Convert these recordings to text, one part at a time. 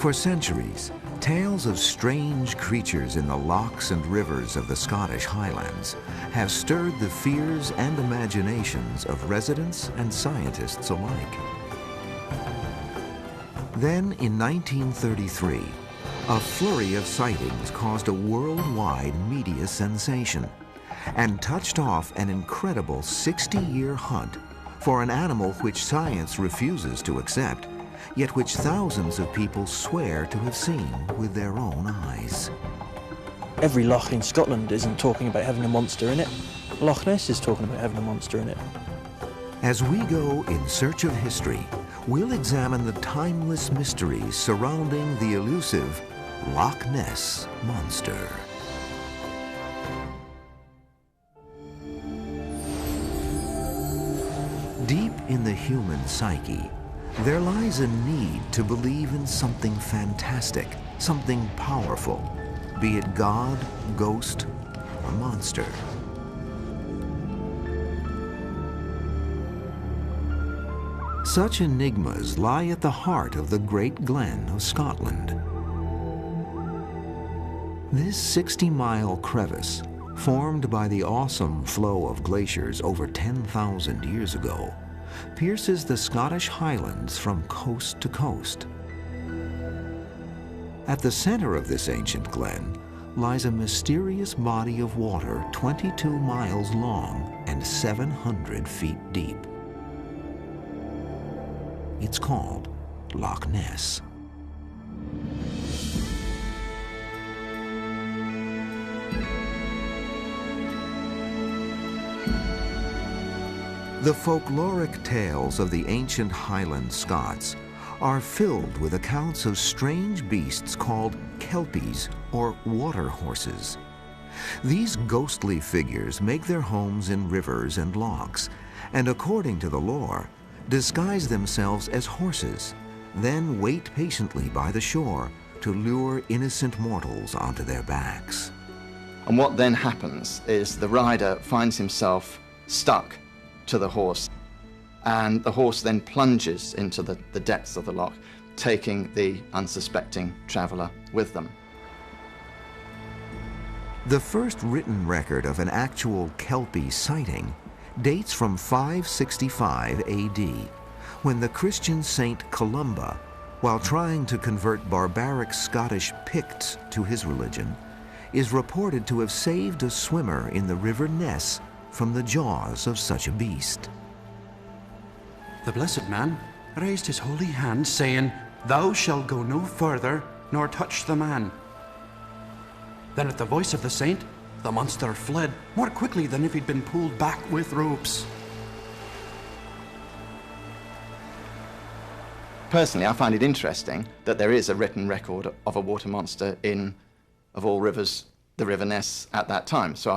For centuries, tales of strange creatures in the lochs and rivers of the Scottish Highlands have stirred the fears and imaginations of residents and scientists alike. Then, in 1933, a flurry of sightings caused a worldwide media sensation and touched off an incredible 60-year hunt for an animal which science refuses to accept, yet which thousands of people swear to have seen with their own eyes. Every loch in Scotland isn't talking about having a monster in it. Loch Ness is talking about having a monster in it. As we go in search of history, we'll examine the timeless mysteries surrounding the elusive Loch Ness monster. Deep in the human psyche, there lies a need to believe in something fantastic, something powerful, be it God, ghost, or monster. Such enigmas lie at the heart of the Great Glen of Scotland. This 60-mile crevice, formed by the awesome flow of glaciers over 10,000 years ago, pierces the Scottish Highlands from coast to coast. At the center of this ancient glen lies a mysterious body of water 22 miles long and 700 feet deep. It's called Loch Ness. The folkloric tales of the ancient Highland Scots are filled with accounts of strange beasts called kelpies or water horses. These ghostly figures make their homes in rivers and lochs, and according to the lore, disguise themselves as horses, then wait patiently by the shore to lure innocent mortals onto their backs. And what then happens is the rider finds himself stuck to the horse, and the horse then plunges into the depths of the loch, taking the unsuspecting traveller with them. The first written record of an actual kelpie sighting dates from 565 AD, when the Christian saint Columba, while trying to convert barbaric Scottish Picts to his religion, is reported to have saved a swimmer in the river Ness from the jaws of such a beast. The blessed man raised his holy hand, saying, "Thou shalt go no further, nor touch the man." Then at the voice of the saint, the monster fled more quickly than if he'd been pulled back with ropes. Personally, I find it interesting that there is a written record of a water monster in, of all rivers, the River Ness at that time. So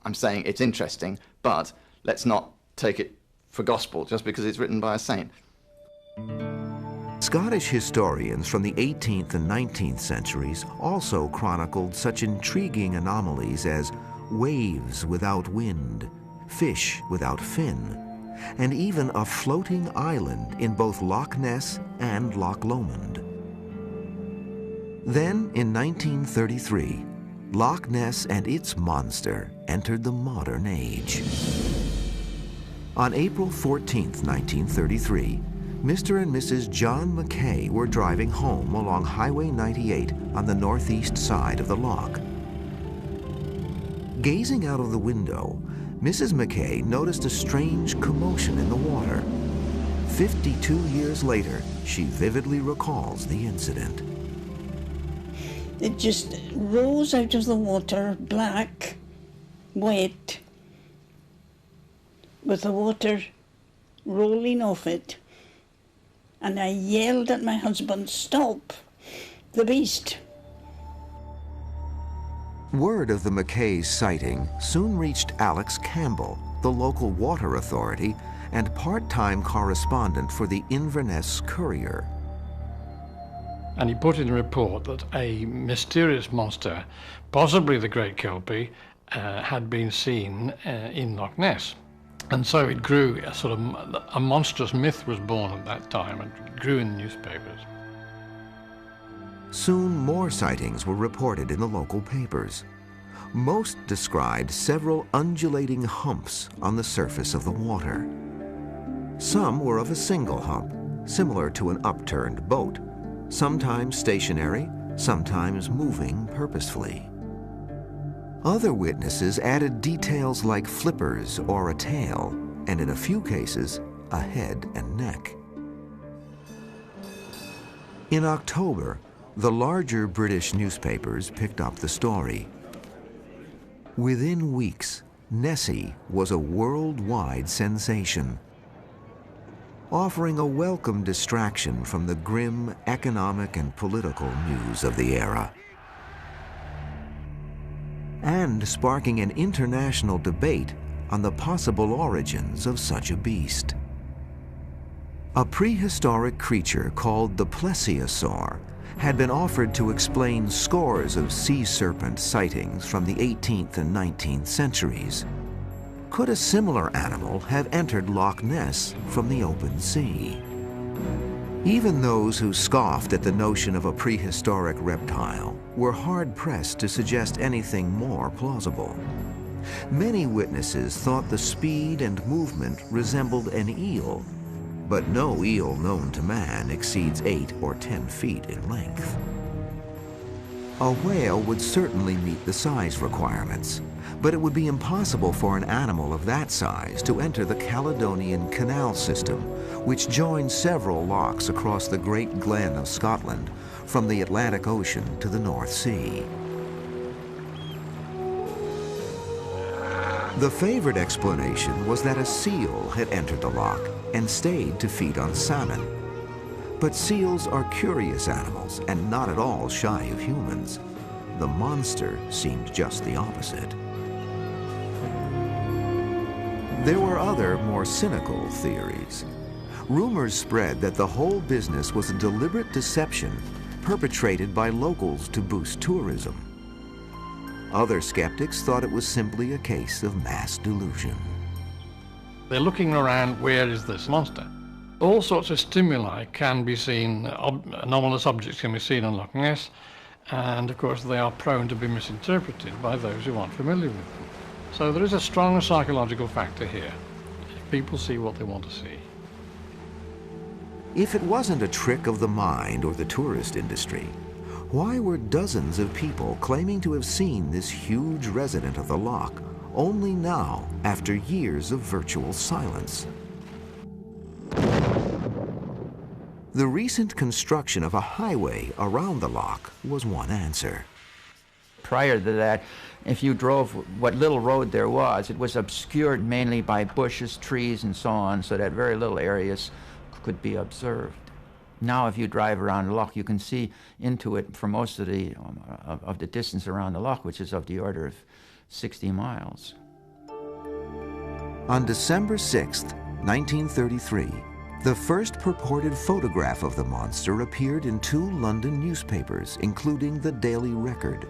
I'm saying it's interesting, but let's not take it for gospel just because it's written by a saint. Scottish historians from the 18th and 19th centuries also chronicled such intriguing anomalies as waves without wind, fish without fin, and even a floating island in both Loch Ness and Loch Lomond. Then, in 1933, Loch Ness and its monster entered the modern age. On April 14, 1933, Mr. and Mrs. John Mackay were driving home along Highway 98 on the northeast side of the loch. Gazing out of the window, Mrs. Mackay noticed a strange commotion in the water. 52 years later, she vividly recalls the incident. It just rose out of the water, black, wet, with the water rolling off it. And I yelled at my husband, "Stop the beast." Word of the Mackays' sighting soon reached Alex Campbell, the local water authority and part-time correspondent for the Inverness Courier. And he put in a report that a mysterious monster, possibly the Great Kelpie, had been seen in Loch Ness. And so it grew, a monstrous myth was born at that time and it grew in the newspapers. Soon more sightings were reported in the local papers. Most described several undulating humps on the surface of the water. Some were of a single hump, similar to an upturned boat, sometimes stationary, sometimes moving purposefully. Other witnesses added details like flippers or a tail, and in a few cases, a head and neck. In October, the larger British newspapers picked up the story. Within weeks, Nessie was a worldwide sensation, offering a welcome distraction from the grim economic and political news of the era, and sparking an international debate on the possible origins of such a beast. A prehistoric creature called the plesiosaur had been offered to explain scores of sea serpent sightings from the 18th and 19th centuries. Could a similar animal have entered Loch Ness from the open sea? Even those who scoffed at the notion of a prehistoric reptile were hard-pressed to suggest anything more plausible. Many witnesses thought the speed and movement resembled an eel, but no eel known to man exceeds 8 or 10 feet in length. A whale would certainly meet the size requirements, but it would be impossible for an animal of that size to enter the Caledonian Canal system, which joins several lochs across the Great Glen of Scotland, from the Atlantic Ocean to the North Sea. The favored explanation was that a seal had entered the loch and stayed to feed on salmon. But seals are curious animals and not at all shy of humans. The monster seemed just the opposite. There were other, more cynical theories. Rumors spread that the whole business was a deliberate deception perpetrated by locals to boost tourism. Other skeptics thought it was simply a case of mass delusion. They're looking around, where is this monster? All sorts of stimuli can be seen, anomalous objects can be seen on Loch Ness, and of course they are prone to be misinterpreted by those who aren't familiar with them. So there is a strong psychological factor here. People see what they want to see. If it wasn't a trick of the mind or the tourist industry, why were dozens of people claiming to have seen this huge resident of the loch only now, after years of virtual silence? The recent construction of a highway around the loch was one answer. Prior to that, if you drove what little road there was, it was obscured mainly by bushes, trees, and so on, so that very little areas could be observed. Now, if you drive around the loch, you can see into it for most of the distance around the loch, which is of the order of 60 miles. On December 6th, 1933, the first purported photograph of the monster appeared in 2 London newspapers, including the Daily Record.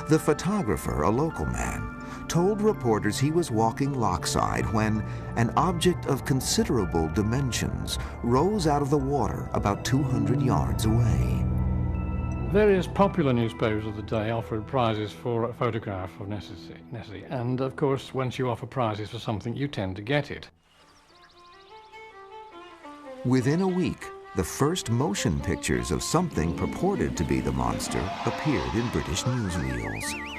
The photographer, a local man, told reporters he was walking lochside when an object of considerable dimensions rose out of the water about 200 yards away. Various popular newspapers of the day offered prizes for a photograph of Nessie, and of course once you offer prizes for something you tend to get it. Within a week, the first motion pictures of something purported to be the monster appeared in British newsreels.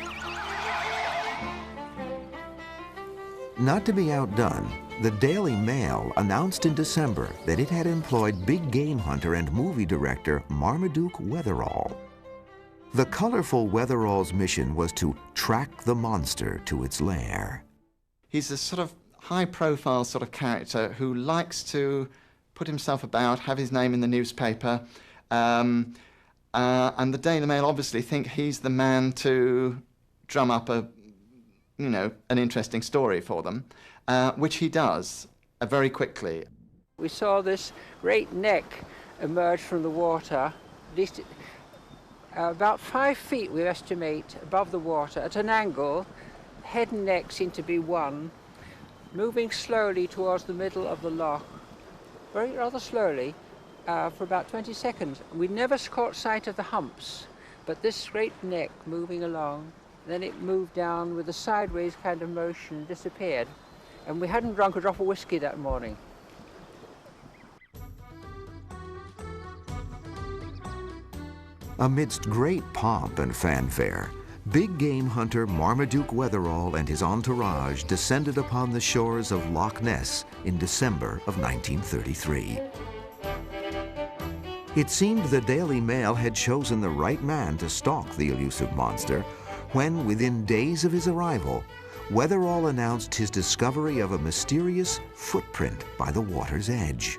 Not to be outdone, the Daily Mail announced in December that it had employed big game hunter and movie director Marmaduke Wetherall. The colorful Wetherall's mission was to track the monster to its lair. He's a sort of high-profile sort of character who likes to put himself about, have his name in the newspaper, and the Daily Mail obviously think he's the man to drum up an interesting story for them, which he does very quickly. We saw this great neck emerge from the water, at least about 5 feet, we estimate, above the water, at an angle. Head and neck seem to be one, moving slowly towards the middle of the loch, rather slowly, for about 20 seconds. We never caught sight of the humps, but this great neck moving along, then it moved down with a sideways kind of motion and disappeared. And we hadn't drunk a drop of whiskey that morning. Amidst great pomp and fanfare, big game hunter Marmaduke Wetherall and his entourage descended upon the shores of Loch Ness in December of 1933. It seemed the Daily Mail had chosen the right man to stalk the elusive monster when, within days of his arrival, Wetherall announced his discovery of a mysterious footprint by the water's edge.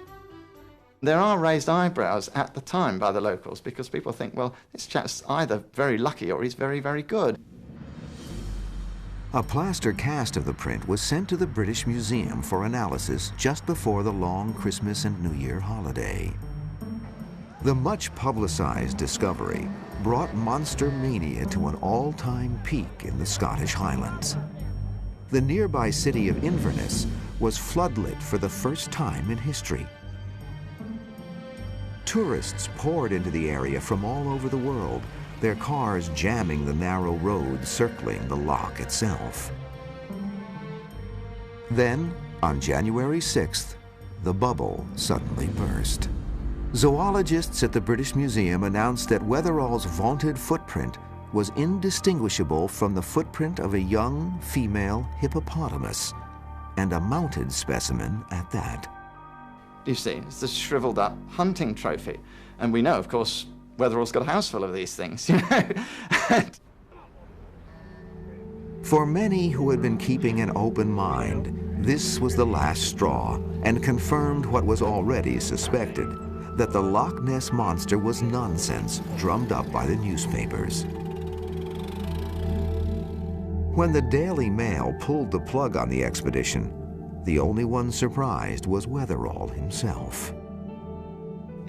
There are raised eyebrows at the time by the locals because people think, well, this chap's either very lucky or he's very, very good. A plaster cast of the print was sent to the British Museum for analysis just before the long Christmas and New Year holiday. The much publicized discovery brought monster mania to an all-time peak in the Scottish Highlands. The nearby city of Inverness was floodlit for the first time in history. Tourists poured into the area from all over the world, their cars jamming the narrow road circling the loch itself. Then, on January 6th, the bubble suddenly burst. Zoologists at the British Museum announced that Wetherall's vaunted footprint was indistinguishable from the footprint of a young female hippopotamus, and a mounted specimen at that. You see, it's a shriveled up hunting trophy. And we know, of course, Wetherall's got a house full of these things, you know. For many who had been keeping an open mind, this was the last straw and confirmed what was already suspected, that the Loch Ness monster was nonsense drummed up by the newspapers. When the Daily Mail pulled the plug on the expedition, the only one surprised was Wetherall himself.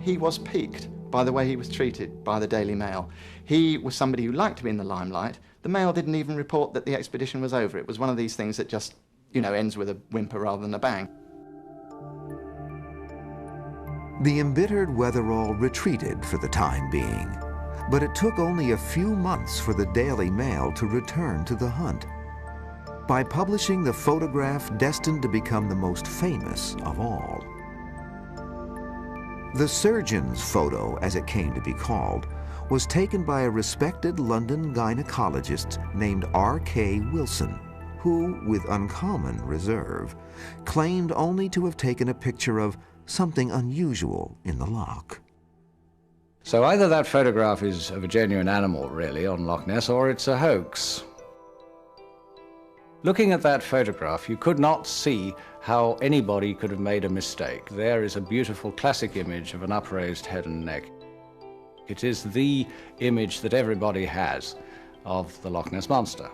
He was piqued by the way he was treated by the Daily Mail. He was somebody who liked to be in the limelight. The Mail didn't even report that the expedition was over. It was one of these things that just, you know, ends with a whimper rather than a bang. The embittered Wetherall retreated for the time being, but it took only a few months for the Daily Mail to return to the hunt. By publishing the photograph destined to become the most famous of all. The surgeon's photo, as it came to be called, was taken by a respected London gynecologist named R.K. Wilson, who, with uncommon reserve, claimed only to have taken a picture of something unusual in the loch. So either that photograph is of a genuine animal, really, on Loch Ness, or it's a hoax. Looking at that photograph, you could not see how anybody could have made a mistake. There is a beautiful classic image of an upraised head and neck. It is the image that everybody has of the Loch Ness Monster.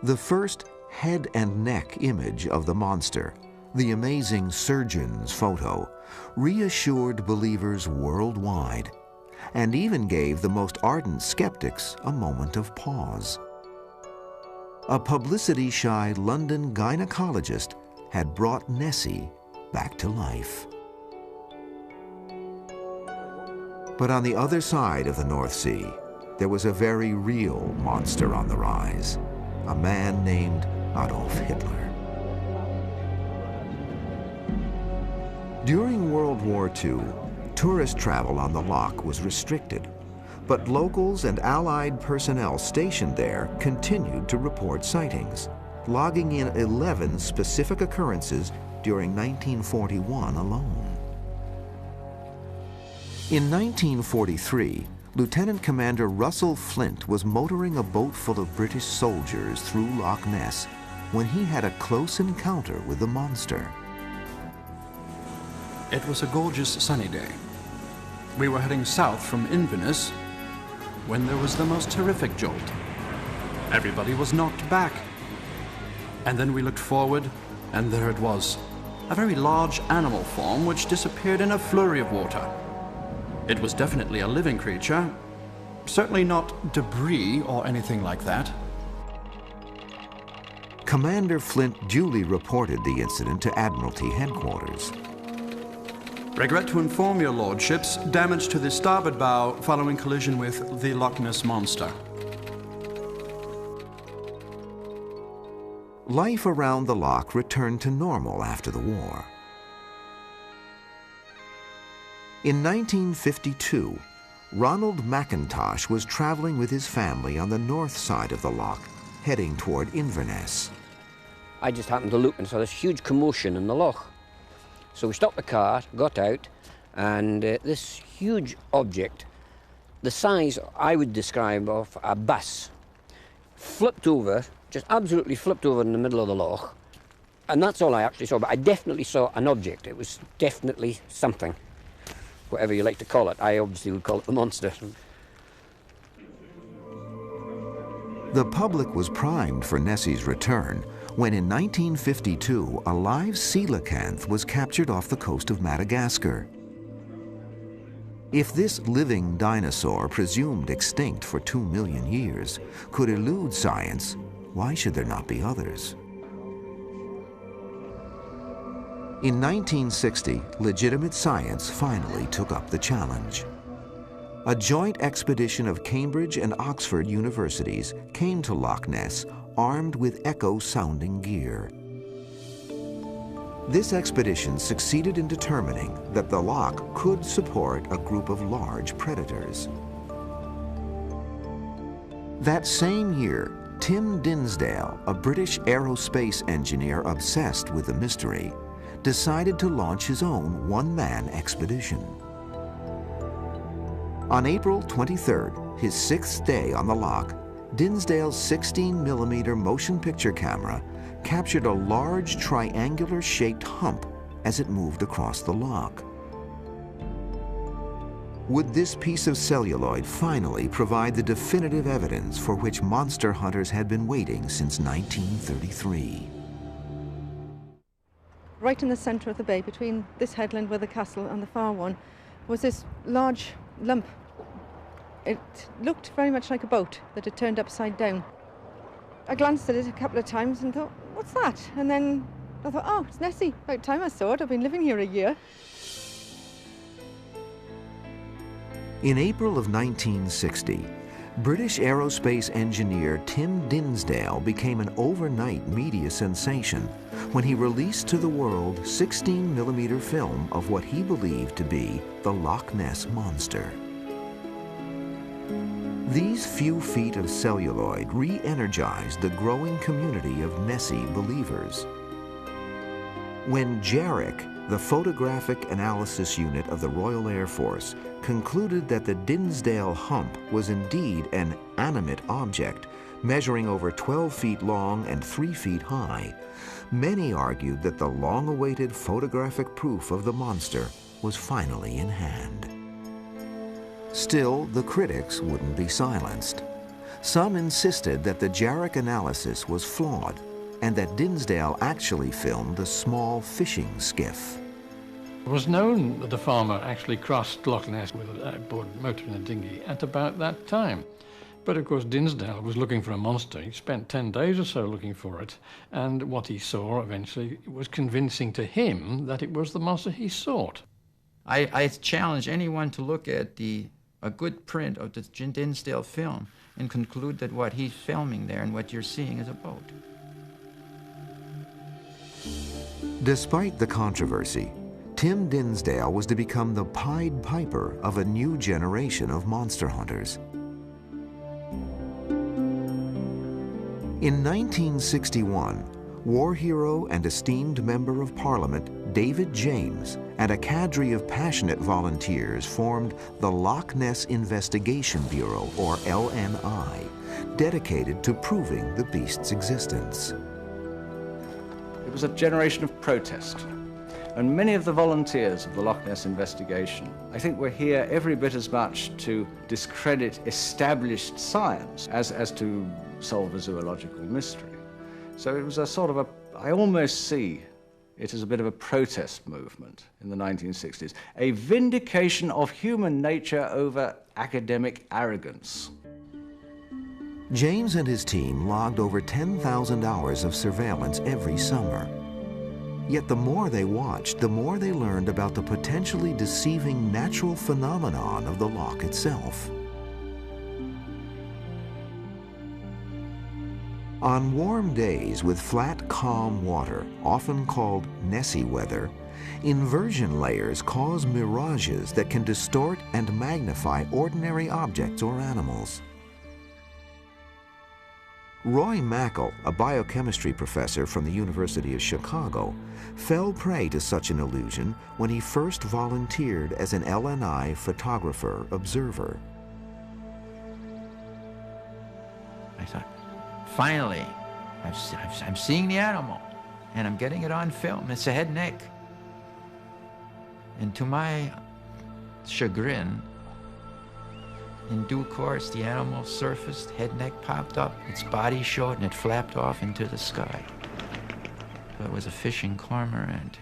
The first head and neck image of the monster, the amazing surgeon's photo, reassured believers worldwide, and even gave the most ardent skeptics a moment of pause. A publicity-shy London gynecologist had brought Nessie back to life. But on the other side of the North Sea, there was a very real monster on the rise, a man named Adolf Hitler. During World War II, tourist travel on the Loch was restricted, but locals and Allied personnel stationed there continued to report sightings, logging in 11 specific occurrences during 1941 alone. In 1943, Lieutenant Commander Russell Flint was motoring a boat full of British soldiers through Loch Ness when he had a close encounter with the monster. It was a gorgeous sunny day. We were heading south from Inverness when there was the most terrific jolt. Everybody was knocked back. And then we looked forward, and there it was, a very large animal form which disappeared in a flurry of water. It was definitely a living creature, certainly not debris or anything like that. Commander Flint duly reported the incident to Admiralty headquarters. Regret to inform your lordships, damage to the starboard bow following collision with the Loch Ness Monster. Life around the loch returned to normal after the war. In 1952, Ronald McIntosh was traveling with his family on the north side of the loch, heading toward Inverness. I just happened to look and saw this huge commotion in the loch. So we stopped the car, got out, and this huge object, the size I would describe of a bus, flipped over, just absolutely flipped over in the middle of the loch. And that's all I actually saw, but I definitely saw an object. It was definitely something, whatever you like to call it. I obviously would call it the monster. The public was primed for Nessie's return when in 1952 a live coelacanth was captured off the coast of Madagascar. If this living dinosaur, presumed extinct for 2 million years, could elude science, why should there not be others? In 1960, legitimate science finally took up the challenge. A joint expedition of Cambridge and Oxford universities came to Loch Ness armed with echo-sounding gear. This expedition succeeded in determining that the loch could support a group of large predators. That same year, Tim Dinsdale, a British aerospace engineer obsessed with the mystery, decided to launch his own one-man expedition. On April 23rd, his 6th day on the loch, Dinsdale's 16mm motion picture camera captured a large triangular-shaped hump as it moved across the loch. Would this piece of celluloid finally provide the definitive evidence for which monster hunters had been waiting since 1933? Right in the centre of the bay, between this headland with the castle and the far one, was this large lump. It looked very much like a boat that had turned upside down. I glanced at it a couple of times and thought, what's that? And then I thought, oh, it's Nessie. About time I saw it. I've been living here a year. In April of 1960, British aerospace engineer Tim Dinsdale became an overnight media sensation when he released to the world 16mm film of what he believed to be the Loch Ness Monster. These few feet of celluloid re-energized the growing community of Nessie believers. When JARIC, the Photographic Analysis Unit of the Royal Air Force, concluded that the Dinsdale hump was indeed an animate object, measuring over 12 feet long and 3 feet high, many argued that the long-awaited photographic proof of the monster was finally in hand. Still, the critics wouldn't be silenced. Some insisted that the JARIC analysis was flawed and that Dinsdale actually filmed a small fishing skiff. It was known that the farmer actually crossed Loch Ness with a board motor in a dinghy at about that time. But of course Dinsdale was looking for a monster. He spent 10 days or so looking for it, and what he saw eventually was convincing to him that it was the monster he sought. I challenge anyone to look at a good print of the Dinsdale film and conclude that what he's filming there and what you're seeing is a boat. Despite the controversy, Tim Dinsdale was to become the Pied Piper of a new generation of monster hunters. In 1961, war hero and esteemed member of Parliament David James and a cadre of passionate volunteers formed the Loch Ness Investigation Bureau, or LNI, dedicated to proving the beast's existence. It was a generation of protest. And many of the volunteers of the Loch Ness investigation, I think, were here every bit as much to discredit established science as to solve a zoological mystery. So it was a sort of I almost see it as a bit of a protest movement in the 1960s, a vindication of human nature over academic arrogance. James and his team logged over 10,000 hours of surveillance every summer. Yet the more they watched, the more they learned about the potentially deceiving natural phenomenon of the loch itself. On warm days with flat, calm water, often called Nessy weather, inversion layers cause mirages that can distort and magnify ordinary objects or animals. Roy Mackal, a biochemistry professor from the University of Chicago, fell prey to such an illusion when he first volunteered as an LNI photographer observer. I thought, finally, I'm seeing the animal, and I'm getting it on film. It's a head neck. And to my chagrin, in due course, the animal surfaced, head neck popped up, its body showed, and it flapped off into the sky. It was a fishing cormorant.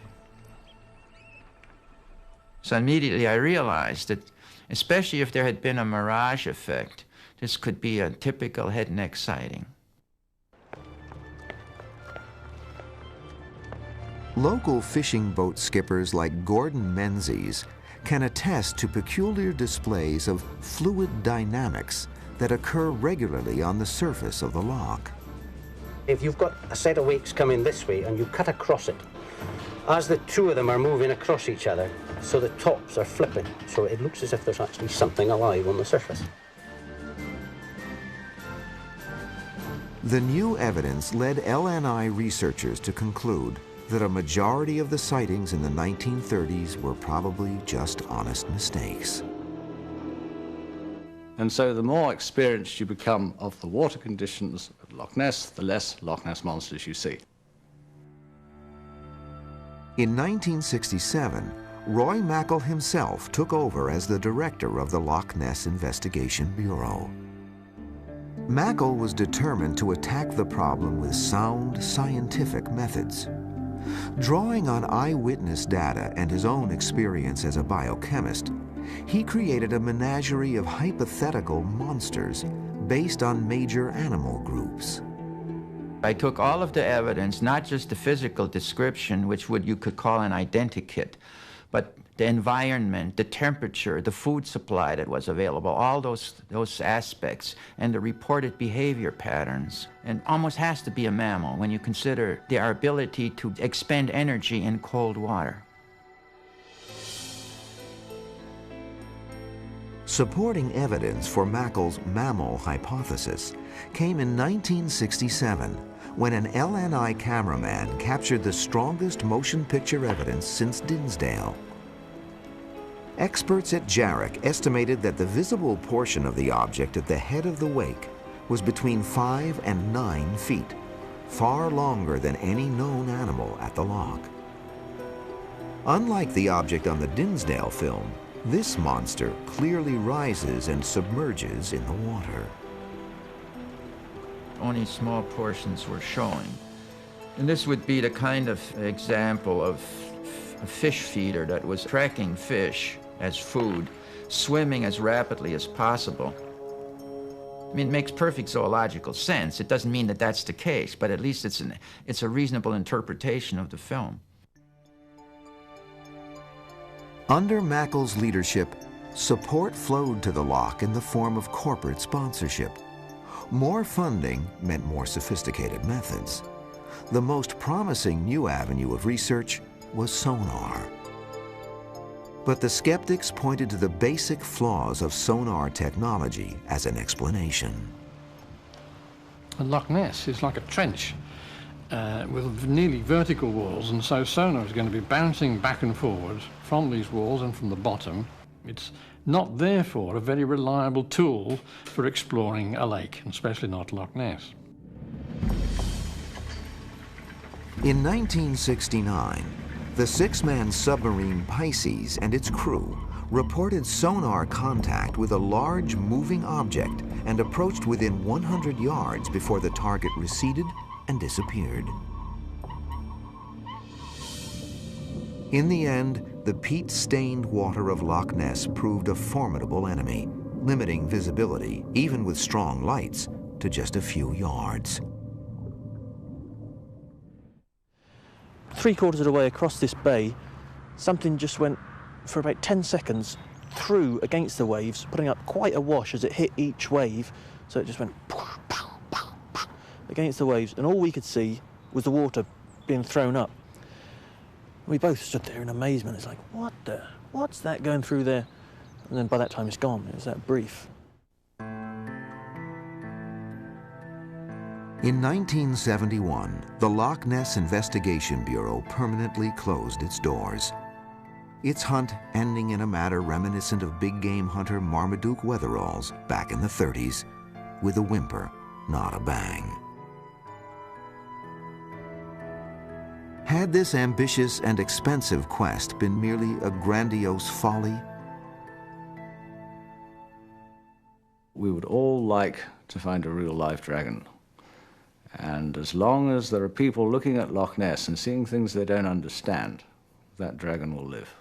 So immediately I realized that, especially if there had been a mirage effect, this could be a typical head neck sighting. Local fishing boat skippers like Gordon Menzies can attest to peculiar displays of fluid dynamics that occur regularly on the surface of the loch. If you've got a set of wakes coming this way and you cut across it, as the two of them are moving across each other, so the tops are flipping, so it looks as if there's actually something alive on the surface. The new evidence led LNI researchers to conclude that a majority of the sightings in the 1930s were probably just honest mistakes. And so the more experienced you become of the water conditions at Loch Ness, the less Loch Ness monsters you see. In 1967, Roy Mackal himself took over as the director of the Loch Ness Investigation Bureau. Mackal was determined to attack the problem with sound, scientific methods. Drawing on eyewitness data and his own experience as a biochemist, he created a menagerie of hypothetical monsters based on major animal groups. I took all of the evidence, not just the physical description, which you could call an identikit, but the environment, the temperature, the food supply that was available, all those aspects, and the reported behavior patterns. And almost has to be a mammal when you consider their ability to expend energy in cold water. Supporting evidence for Mackal's mammal hypothesis came in 1967 when an LNI cameraman captured the strongest motion picture evidence since Dinsdale. Experts at Jarek estimated that the visible portion of the object at the head of the wake was between 5 and 9 feet, far longer than any known animal at the loch. Unlike the object on the Dinsdale film, this monster clearly rises and submerges in the water. Only small portions were showing. And this would be the kind of example of a fish feeder that was tracking fish as food, swimming as rapidly as possible. I mean, it makes perfect zoological sense. It doesn't mean that that's the case, but at least it's a reasonable interpretation of the film. Under Mackal's leadership, support flowed to the loch in the form of corporate sponsorship. More funding meant more sophisticated methods. The most promising new avenue of research was sonar. But the skeptics pointed to the basic flaws of sonar technology as an explanation. And Loch Ness is like a trench with nearly vertical walls, and so sonar is going to be bouncing back and forward from these walls and from the bottom. It's not therefore a very reliable tool for exploring a lake, especially not Loch Ness. In 1969, the six-man submarine Pisces and its crew reported sonar contact with a large moving object and approached within 100 yards before the target receded and disappeared. In the end, the peat-stained water of Loch Ness proved a formidable enemy, limiting visibility, even with strong lights, to just a few yards. 3/4 of the way across this bay, something just went for about 10 seconds through against the waves, putting up quite a wash as it hit each wave. So it just went against the waves, and all we could see was the water being thrown up. We both stood there in amazement. It's like, what's that going through there? And then by that time it's gone. It was that brief. In 1971, the Loch Ness Investigation Bureau permanently closed its doors. Its hunt ending in a matter reminiscent of big game hunter Marmaduke Wetherall's back in the 30s, with a whimper, not a bang. Had this ambitious and expensive quest been merely a grandiose folly? We would all like to find a real live dragon. And as long as there are people looking at Loch Ness and seeing things they don't understand, that dragon will live.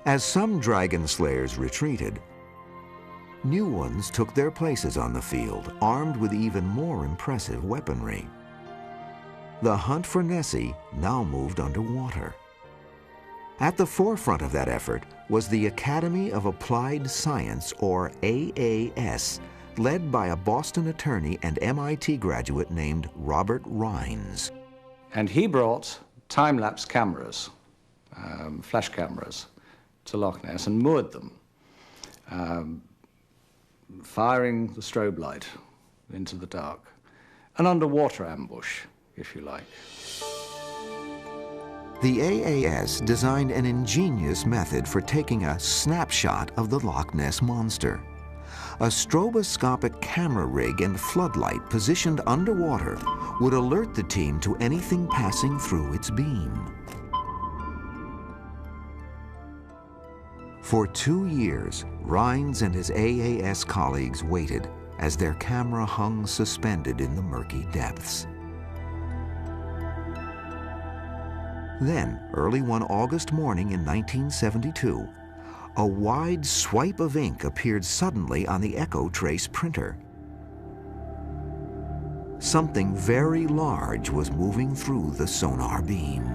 As some dragon slayers retreated, new ones took their places on the field, armed with even more impressive weaponry. The hunt for Nessie now moved underwater. At the forefront of that effort was the Academy of Applied Science, or AAS, led by a Boston attorney and MIT graduate named Robert Rines. And he brought time-lapse cameras, flash cameras, to Loch Ness and moored them, firing the strobe light into the dark. An underwater ambush, if you like. The AAS designed an ingenious method for taking a snapshot of the Loch Ness monster. A stroboscopic camera rig and floodlight positioned underwater would alert the team to anything passing through its beam. For 2 years, Rines and his AAS colleagues waited as their camera hung suspended in the murky depths. Then, early one August morning in 1972, a wide swipe of ink appeared suddenly on the Echo Trace printer. Something very large was moving through the sonar beam.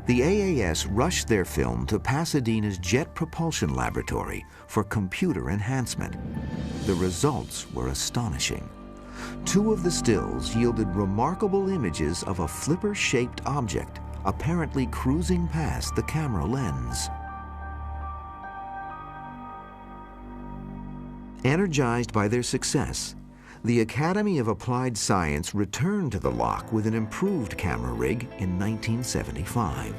The AAS rushed their film to Pasadena's Jet Propulsion Laboratory for computer enhancement. The results were astonishing. 2 of the stills yielded remarkable images of a flipper-shaped object, apparently cruising past the camera lens. Energized by their success, the Academy of Applied Science returned to the Loch with an improved camera rig in 1975.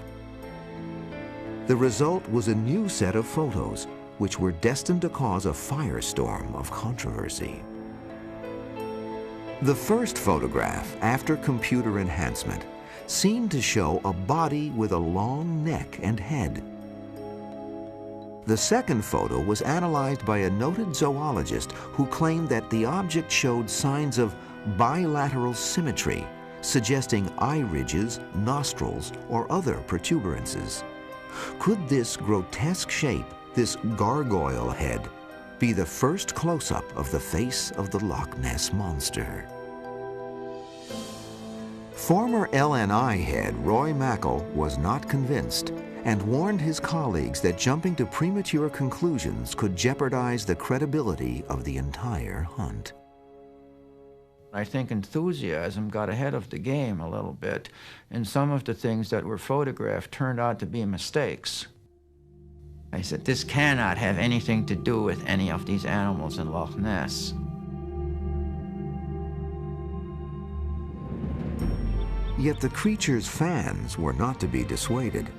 The result was a new set of photos, which were destined to cause a firestorm of controversy. The first photograph, after computer enhancement, seemed to show a body with a long neck and head. The second photo was analyzed by a noted zoologist who claimed that the object showed signs of bilateral symmetry, suggesting eye ridges, nostrils, or other protuberances. Could this grotesque shape, this gargoyle head, be the first close-up of the face of the Loch Ness monster? Former LNI head Roy Mackal was not convinced and warned his colleagues that jumping to premature conclusions could jeopardize the credibility of the entire hunt. I think enthusiasm got ahead of the game a little bit, and some of the things that were photographed turned out to be mistakes. I said, this cannot have anything to do with any of these animals in Loch Ness. Yet the creature's fans were not to be dissuaded.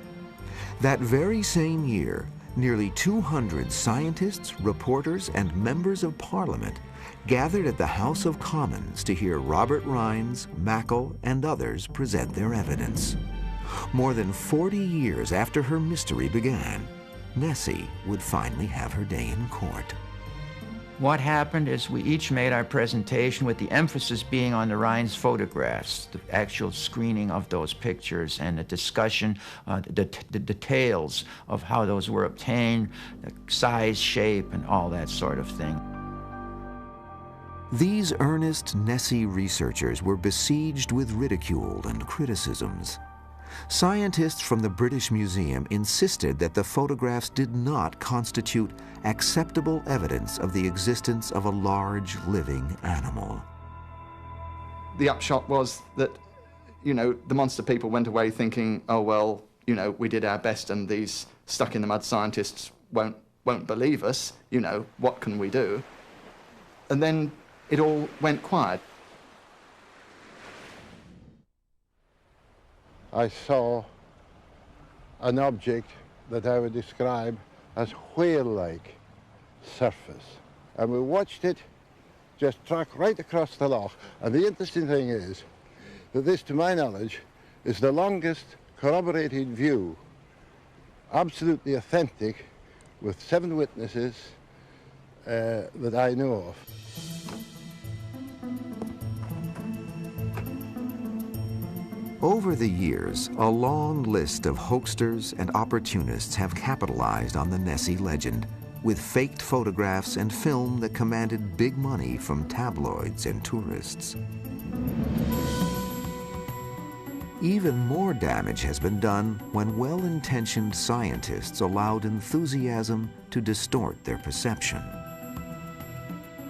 That very same year, nearly 200 scientists, reporters, and members of Parliament gathered at the House of Commons to hear Robert Rines, Mackal, and others present their evidence. More than 40 years after her mystery began, Nessie would finally have her day in court. What happened is we each made our presentation with the emphasis being on the Rines photographs, the actual screening of those pictures and the discussion, the details of how those were obtained, the size, shape, and all that sort of thing. These earnest Nessie researchers were besieged with ridicule and criticisms. Scientists from the British Museum insisted that the photographs did not constitute acceptable evidence of the existence of a large living animal. The upshot was that, you know, the monster people went away thinking, oh, well, you know, we did our best and these stuck-in-the-mud scientists won't believe us, you know, what can we do? And then it all went quiet. I saw an object that I would describe as whale-like surface. And we watched it just track right across the loch. And the interesting thing is that this, to my knowledge, is the longest corroborated view, absolutely authentic, with 7 witnesses that I know of. Over the years, a long list of hoaxers and opportunists have capitalized on the Nessie legend, with faked photographs and film that commanded big money from tabloids and tourists. Even more damage has been done when well-intentioned scientists allowed enthusiasm to distort their perception.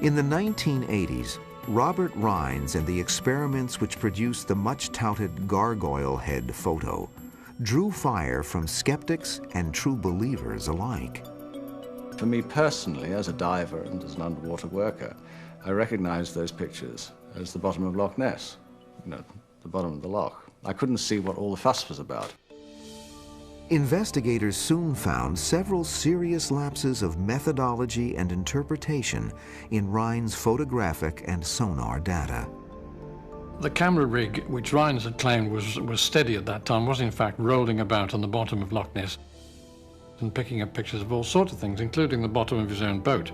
In the 1980s, Robert Rines and the experiments which produced the much-touted gargoyle head photo drew fire from skeptics and true believers alike. For me personally, as a diver and as an underwater worker, I recognized those pictures as the bottom of Loch Ness, you know, the bottom of the loch. I couldn't see what all the fuss was about. Investigators soon found several serious lapses of methodology and interpretation in Rines' photographic and sonar data. The camera rig, which Rines had claimed was steady at that time, was in fact rolling about on the bottom of Loch Ness and picking up pictures of all sorts of things, including the bottom of his own boat.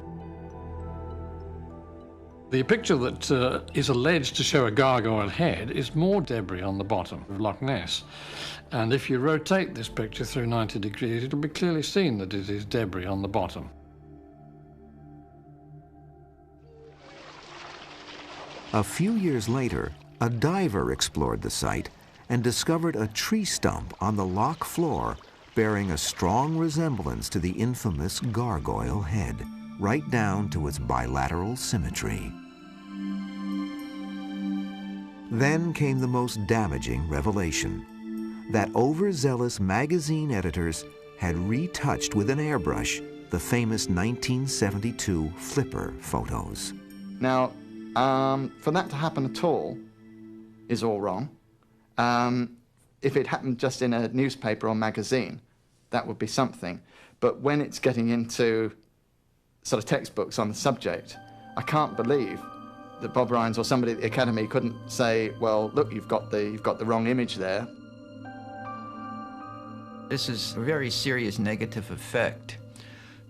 The picture that is alleged to show a gargoyle head is more debris on the bottom of Loch Ness. And if you rotate this picture through 90 degrees, it'll be clearly seen that it is debris on the bottom. A few years later, a diver explored the site and discovered a tree stump on the loch floor bearing a strong resemblance to the infamous gargoyle head, right down to its bilateral symmetry. Then came the most damaging revelation, that overzealous magazine editors had retouched with an airbrush the famous 1972 Flipper photos. Now, for that to happen at all is all wrong. If it happened just in a newspaper or magazine, that would be something. But when it's getting into sort of textbooks on the subject, I can't believe that Bob Rines or somebody at the Academy couldn't say, well, look, you've got the wrong image there. This is a very serious negative effect,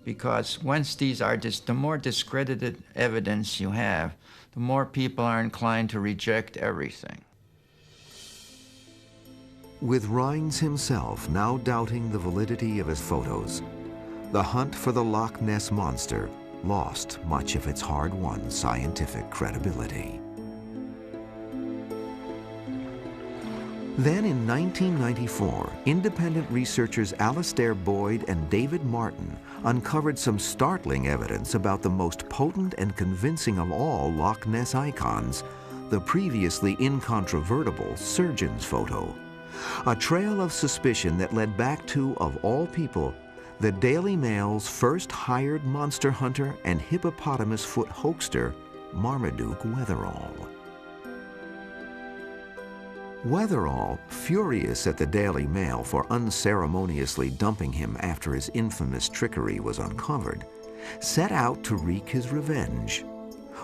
because once these are the more discredited evidence you have, the more people are inclined to reject everything. With Rines himself now doubting the validity of his photos, the hunt for the Loch Ness monster lost much of its hard-won scientific credibility. Then in 1994, independent researchers Alastair Boyd and David Martin uncovered some startling evidence about the most potent and convincing of all Loch Ness icons, the previously incontrovertible surgeon's photo. A trail of suspicion that led back to, of all people, the Daily Mail's first hired monster hunter and hippopotamus foot hoaxer, Marmaduke Wetherall. Wetherall, furious at the Daily Mail for unceremoniously dumping him after his infamous trickery was uncovered, set out to wreak his revenge.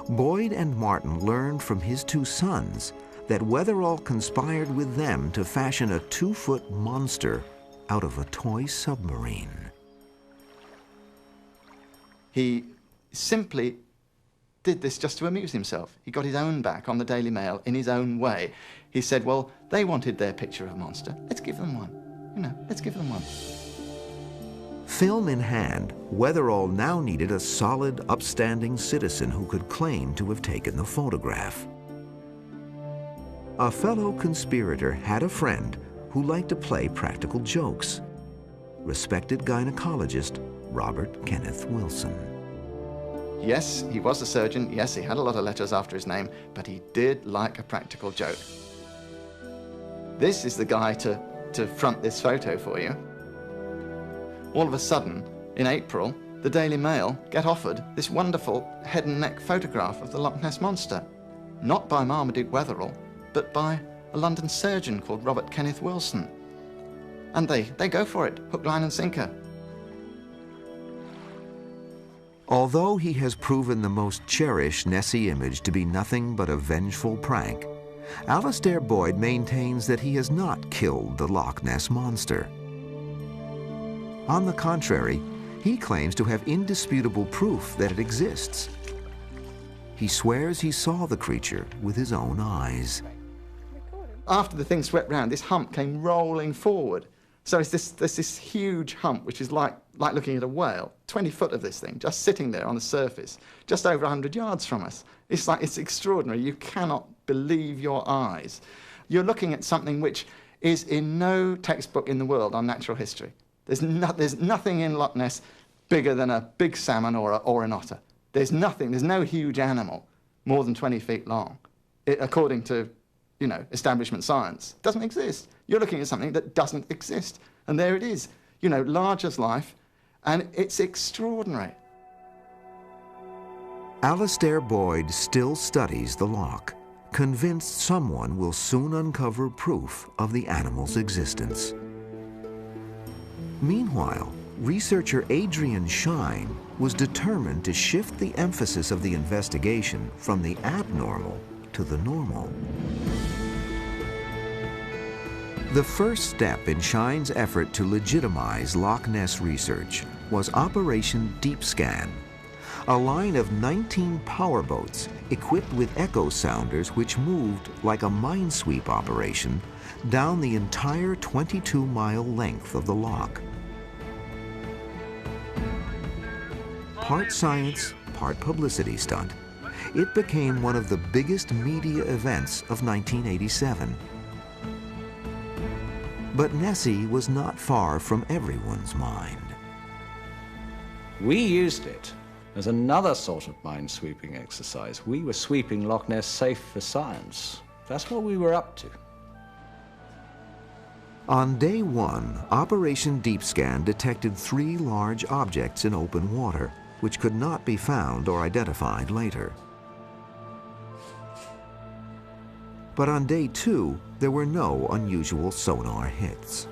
Boyd and Martin learned from his 2 sons that Wetherall conspired with them to fashion a 2-foot monster out of a toy submarine. He simply did this just to amuse himself. He got his own back on the Daily Mail in his own way. He said, well, they wanted their picture of a monster. Let's give them one. You know, let's give them one. Film in hand, Weatherall now needed a solid, upstanding citizen who could claim to have taken the photograph. A fellow conspirator had a friend who liked to play practical jokes. Respected gynecologist Robert Kenneth Wilson. Yes, he was a surgeon. Yes, he had a lot of letters after his name, but he did like a practical joke. This is the guy to front this photo for you. All of a sudden, in April, the Daily Mail get offered this wonderful head and neck photograph of the Loch Ness Monster. Not by Marmaduke Wetherell, but by a London surgeon called Robert Kenneth Wilson. And they go for it, hook, line and sinker. Although he has proven the most cherished Nessie image to be nothing but a vengeful prank, Alastair Boyd maintains that he has not killed the Loch Ness Monster. On the contrary, he claims to have indisputable proof that it exists. He swears he saw the creature with his own eyes. After the thing swept round, this hump came rolling forward. So there's this huge hump, which is like looking at a whale, 20 foot of this thing, just sitting there on the surface, just over 100 yards from us. It's extraordinary. You cannot believe your eyes. You're looking at something which is in no textbook in the world on natural history. There's nothing in Loch Ness bigger than a big salmon or an otter. There's no huge animal more than 20 feet long, according to establishment science. It doesn't exist. You're looking at something that doesn't exist. And there it is, large as life, and it's extraordinary. Alastair Boyd still studies the loch, convinced someone will soon uncover proof of the animal's existence. Meanwhile, researcher Adrian Shine was determined to shift the emphasis of the investigation from the abnormal to the normal. The first step in Shine's effort to legitimize Loch Ness research was Operation Deep Scan, a line of 19 powerboats equipped with echo sounders which moved like a minesweep operation down the entire 22-mile length of the loch. Part science, part publicity stunt, it became one of the biggest media events of 1987. But Nessie was not far from everyone's mind. We used it as another sort of mind-sweeping exercise. We were sweeping Loch Ness safe for science. That's what we were up to. On day one, Operation Deep Scan detected 3 large objects in open water, which could not be found or identified later. But on day 2, there were no unusual sonar hits.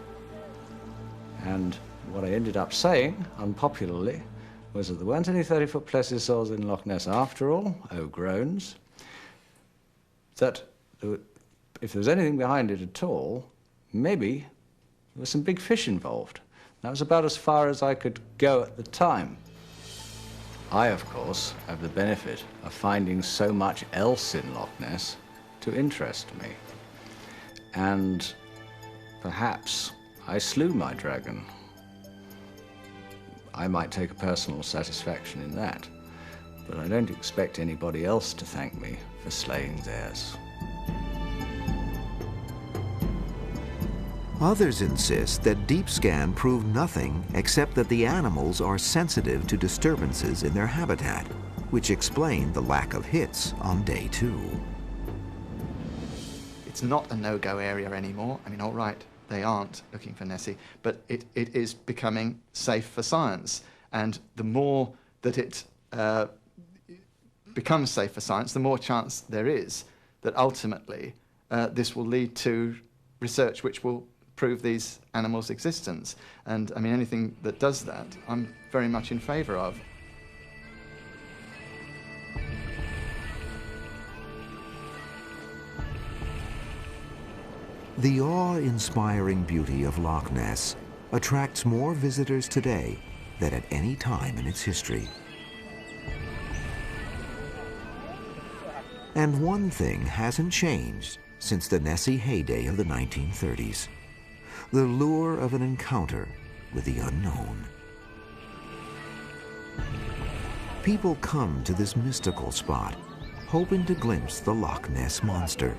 And what I ended up saying, unpopularly, was that there weren't any 30-foot plesiosaurs in Loch Ness after all, oh groans, that if there was anything behind it at all, maybe there was some big fish involved. That was about as far as I could go at the time. I, of course, have the benefit of finding so much else in Loch Ness to interest me. And perhaps I slew my dragon. I might take a personal satisfaction in that, but I don't expect anybody else to thank me for slaying theirs. Others insist that Deep Scan proved nothing except that the animals are sensitive to disturbances in their habitat, which explained the lack of hits on day 2. It's not a no-go area anymore. I mean, all right, they aren't looking for Nessie, but it is becoming safe for science. And the more that it becomes safe for science, the more chance there is that ultimately this will lead to research which will prove these animals' existence. And I mean, anything that does that, I'm very much in favour of. The awe-inspiring beauty of Loch Ness attracts more visitors today than at any time in its history. And one thing hasn't changed since the Nessie heyday of the 1930s: the lure of an encounter with the unknown. People come to this mystical spot, hoping to glimpse the Loch Ness Monster.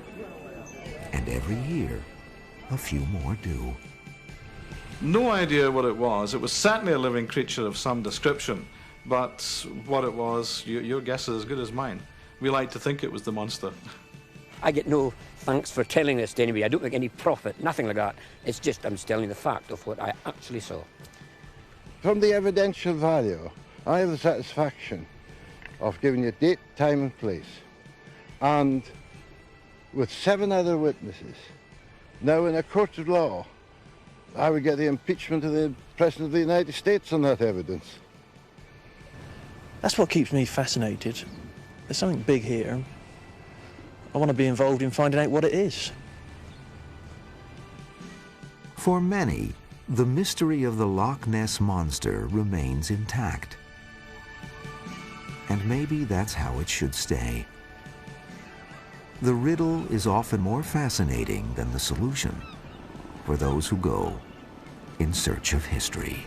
And every year, a few more do. No idea what it was. It was certainly a living creature of some description, but what it was, your guess is as good as mine. We like to think it was the monster. I get no thanks for telling this to anybody. I don't make any profit, nothing like that. It's just I'm just telling you the fact of what I actually saw. From the evidential value, I have the satisfaction of giving you date, time and place. And with 7 other witnesses, now in a court of law, I would get the impeachment of the President of the United States on that evidence. That's what keeps me fascinated. There's something big here. I want to be involved in finding out what it is. For many, the mystery of the Loch Ness Monster remains intact. And maybe that's how it should stay. The riddle is often more fascinating than the solution for those who go in search of history.